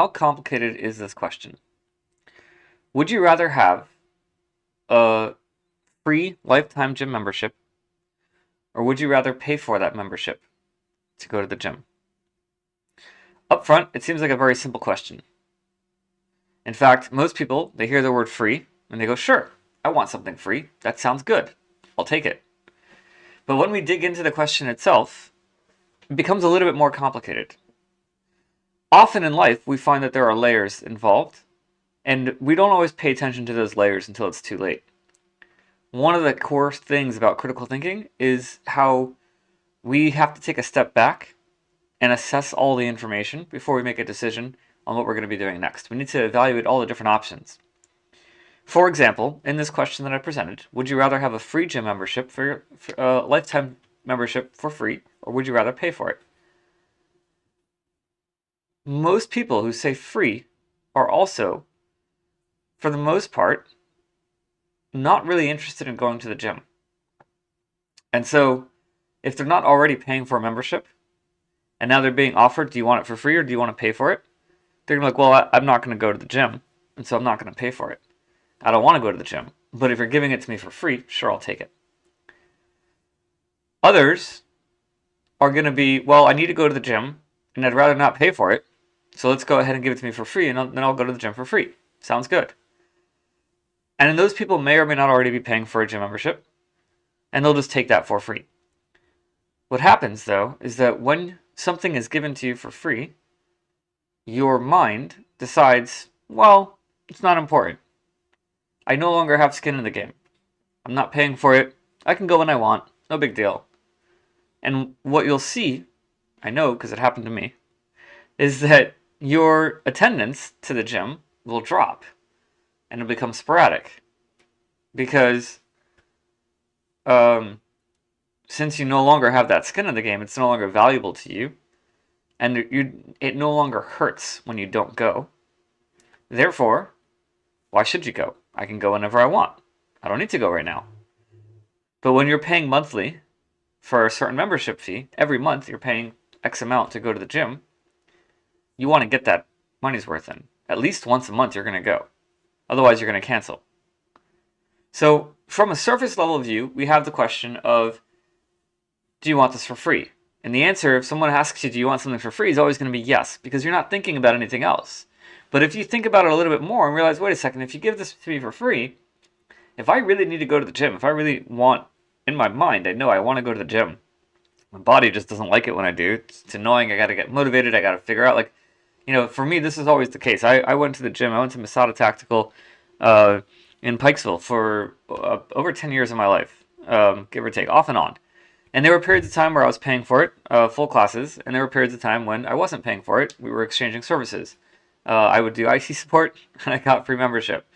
How complicated is this question? Would you rather have a free lifetime gym membership, or would you rather pay for that membership to go to the gym? Up front, it seems like a very simple question. In fact, most people, they hear the word free and they go, sure, I want something free. That sounds good. I'll take it. But when we dig into the question itself, it becomes a little bit more complicated. Often in life, we find that there are layers involved, and we don't always pay attention to those layers until it's too late. One of the core things about critical thinking is how we have to take a step back and assess all the information before we make a decision on what we're going to be doing next. We need to evaluate all the different options. For example, in this question that I presented, would you rather have a free gym membership for a lifetime membership for free, or would you rather pay for it? Most people who say free are also, for the most part, not really interested in going to the gym. And so, if they're not already paying for a membership, and now they're being offered, do you want it for free or do you want to pay for it? They're going to be like, well, I'm not going to go to the gym, and so I'm not going to pay for it. I don't want to go to the gym, but if you're giving it to me for free, sure, I'll take it. Others are going to be, well, I need to go to the gym, and I'd rather not pay for it, so let's go ahead and give it to me for free, and then I'll go to the gym for free. Sounds good. And then those people may or may not already be paying for a gym membership, and they'll just take that for free. What happens, though, is that when something is given to you for free, your mind decides, well, it's not important. I no longer have skin in the game. I'm not paying for it. I can go when I want. No big deal. And what you'll see, I know because it happened to me, is that your attendance to the gym will drop and it'll become sporadic. Because since you no longer have that skin in the game, it's no longer valuable to you, and it no longer hurts when you don't go. Therefore, why should you go? I can go whenever I want. I don't need to go right now. But when you're paying monthly for a certain membership fee, every month you're paying X amount to go to the gym, you want to get that money's worth in. At least once a month you're going to go. Otherwise, you're going to cancel. So, from a surface level view, we have the question of, do you want this for free? And the answer, if someone asks you, do you want something for free, is always going to be yes, because you're not thinking about anything else. But if you think about it a little bit more and realize, wait a second, if you give this to me for free, if I really need to go to the gym, if I really want, in my mind, I know I want to go to the gym. My body just doesn't like it when I do. It's annoying. I got to get motivated. I got to figure out, for me, this is always the case. I went to the gym. I went to Masada Tactical in Pikesville for over 10 years of my life, give or take, off and on. And there were periods of time where I was paying for it, full classes, and there were periods of time when I wasn't paying for it. We were exchanging services. I would do IT support, and I got free membership.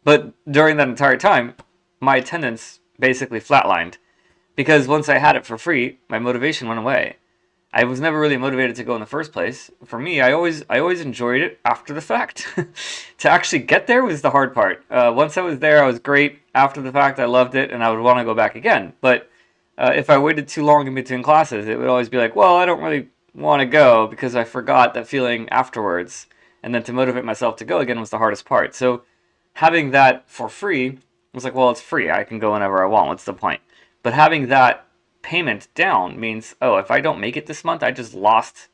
But during that entire time, my attendance basically flatlined, because once I had it for free, my motivation went away. I was never really motivated to go in the first place. For me, I always enjoyed it after the fact. To actually get there was the hard part. Once I was there, I was great. After the fact, I loved it, and I would want to go back again. But if I waited too long in between classes, it would always be like, well, I don't really want to go because I forgot that feeling afterwards. And then to motivate myself to go again was the hardest part. So having that for free was like, well, it's free. I can go whenever I want. What's the point? But having that payment down means, oh, if I don't make it this month, I just lost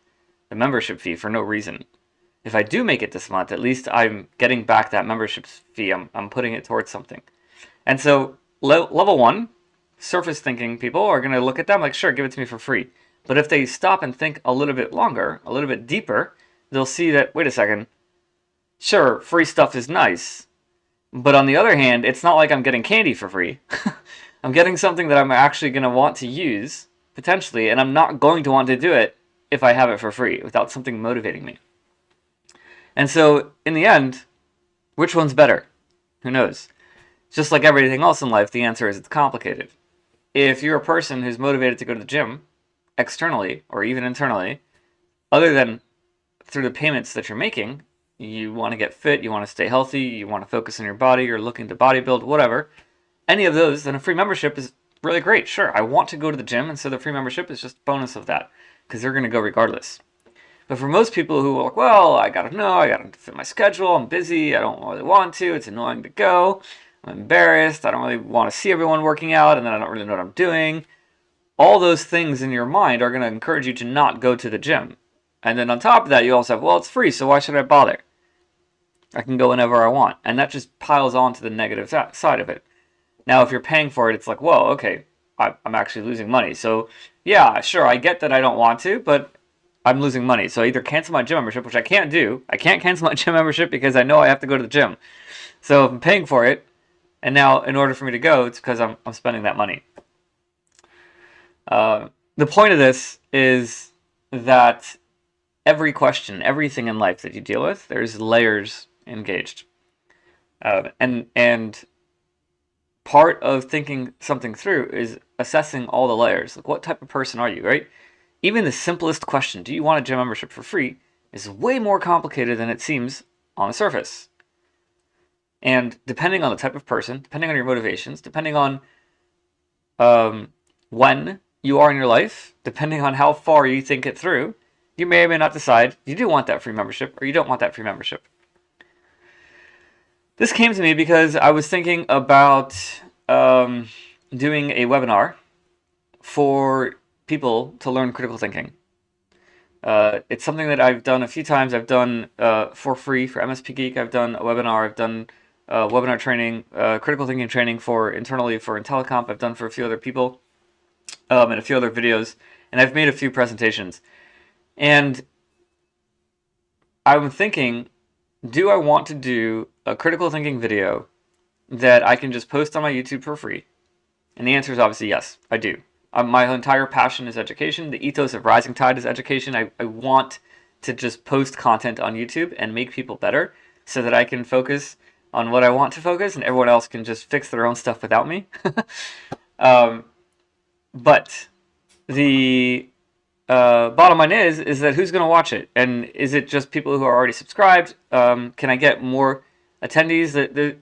the membership fee for no reason. If I do make it this month, at least I'm getting back that membership fee. I'm putting it towards something. And so level one, surface thinking people are going to look at them like, sure, give it to me for free. But if they stop and think a little bit longer, a little bit deeper, they'll see that, wait a second, sure, free stuff is nice. But on the other hand, it's not like I'm getting candy for free. I'm getting something that I'm actually going to want to use, potentially, and I'm not going to want to do it if I have it for free, without something motivating me. And so, in the end, which one's better? Who knows? Just like everything else in life, the answer is it's complicated. If you're a person who's motivated to go to the gym, externally, or even internally, other than through the payments that you're making, you want to get fit, you want to stay healthy, you want to focus on your body, you're looking to bodybuild, whatever, any of those, then a free membership is really great. Sure, I want to go to the gym, and so the free membership is just a bonus of that, because they're going to go regardless. But for most people who are like, well, I gotta fit my schedule, I'm busy, I don't really want to, it's annoying to go, I'm embarrassed, I don't really want to see everyone working out, and then I don't really know what I'm doing. All those things in your mind are going to encourage you to not go to the gym. And then on top of that, you also have, well, it's free, so why should I bother? I can go whenever I want. And that just piles on to the negative side of it. Now, if you're paying for it, it's like, whoa, okay, I'm actually losing money. So, yeah, sure, I get that I don't want to, but I'm losing money. So I either cancel my gym membership, which I can't do. I can't cancel my gym membership because I know I have to go to the gym. So if I'm paying for it, and now in order for me to go, it's because I'm spending that money. The point of this is that every question, everything in life that you deal with, there's layers engaged. And part of thinking something through is assessing all the layers. Like, what type of person are you, right? Even the simplest question, do you want a gym membership for free, is way more complicated than it seems on the surface. And depending on the type of person, depending on your motivations, depending on when you are in your life, depending on how far you think it through, you may or may not decide you do want that free membership or you don't want that free membership. This came to me because I was thinking about doing a webinar for people to learn critical thinking. It's something that I've done a few times. I've done for free for MSP Geek. I've done a webinar. I've done webinar training, critical thinking training internally for IntelliComp. I've done for a few other people and a few other videos. And I've made a few presentations. And I'm thinking, do I want to do a critical thinking video that I can just post on my YouTube for free? And the answer is obviously yes, I do. My entire passion is education. The ethos of Rising Tide is education. I want to just post content on YouTube and make people better so that I can focus on what I want to focus and everyone else can just fix their own stuff without me. But the bottom line is that who's going to watch it? And is it just people who are already subscribed? Can I get more attendees?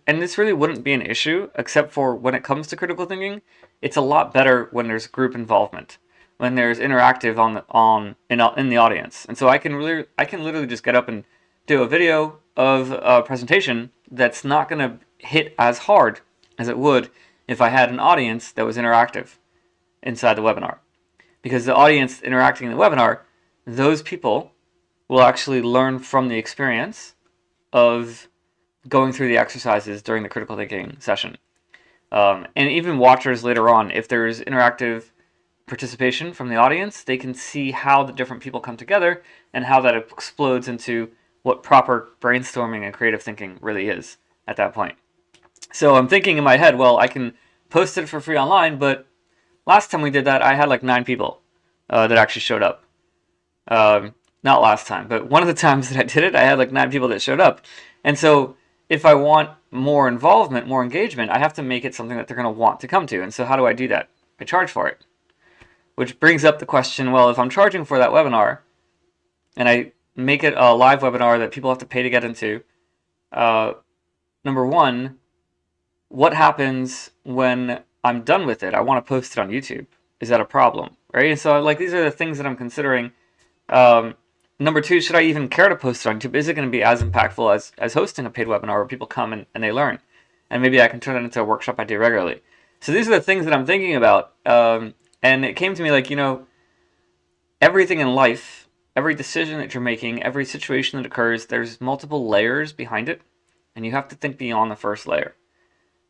And this really wouldn't be an issue, except for when it comes to critical thinking. It's a lot better when there's group involvement, when there's interactive in the audience. And so I can literally just get up and do a video of a presentation that's not going to hit as hard as it would if I had an audience that was interactive inside the webinar. Because the audience interacting in the webinar, those people will actually learn from the experience of going through the exercises during the critical thinking session. And even watchers later on, if there's interactive participation from the audience, they can see how the different people come together and how that explodes into what proper brainstorming and creative thinking really is at that point. So I'm thinking in my head, well, I can post it for free online, but last time we did that, I had like 9 people that actually showed up. Not last time, but one of the times that I did it, I had like 9 people that showed up. And so if I want more involvement, more engagement, I have to make it something that they're going to want to come to. And so how do I do that? I charge for it. Which brings up the question, well, if I'm charging for that webinar, and I make it a live webinar that people have to pay to get into, number one, what happens when I'm done with it? I want to post it on YouTube. Is that a problem? Right? And so like these are the things that I'm considering. Number two, should I even care to post it on YouTube? Is it going to be as impactful as hosting a paid webinar where people come and they learn? And maybe I can turn it into a workshop I do regularly. So these are the things that I'm thinking about. And it came to me like, everything in life, every decision that you're making, every situation that occurs, there's multiple layers behind it. And you have to think beyond the first layer.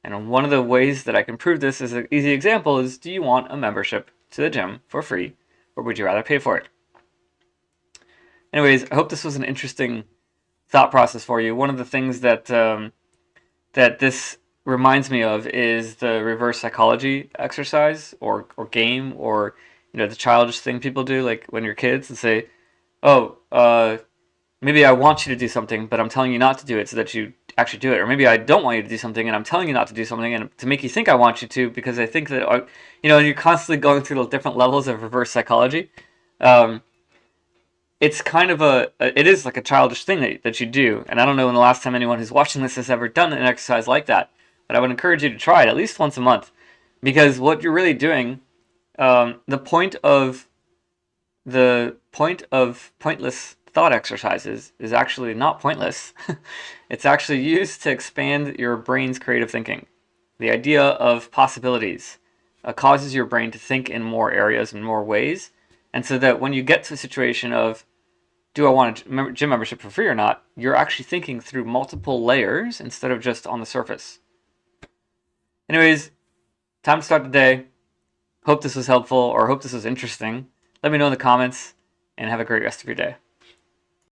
And one of the ways that I can prove this as an easy example is, do you want a membership to the gym for free, or would you rather pay for it? Anyways, I hope this was an interesting thought process for you. One of the things that that this reminds me of is the reverse psychology exercise or game, or the childish thing people do, like when you're kids and say, oh, maybe I want you to do something, but I'm telling you not to do it so that you actually do it. Or maybe I don't want you to do something and I'm telling you not to do something and to make you think I want you to, because I think that, and you're constantly going through the different levels of reverse psychology. It's kind of it is like a childish thing that you do. And I don't know when the last time anyone who's watching this has ever done an exercise like that, but I would encourage you to try it at least once a month, because what you're really doing, the point of pointless thought exercises is actually not pointless. It's actually used to expand your brain's creative thinking. The idea of possibilities causes your brain to think in more areas and more ways, and so that when you get to a situation of, do I want a gym membership for free or not, you're actually thinking through multiple layers instead of just on the surface. Anyways, time to start the day. Hope this was helpful, or hope this was interesting. Let me know in the comments, and have a great rest of your day.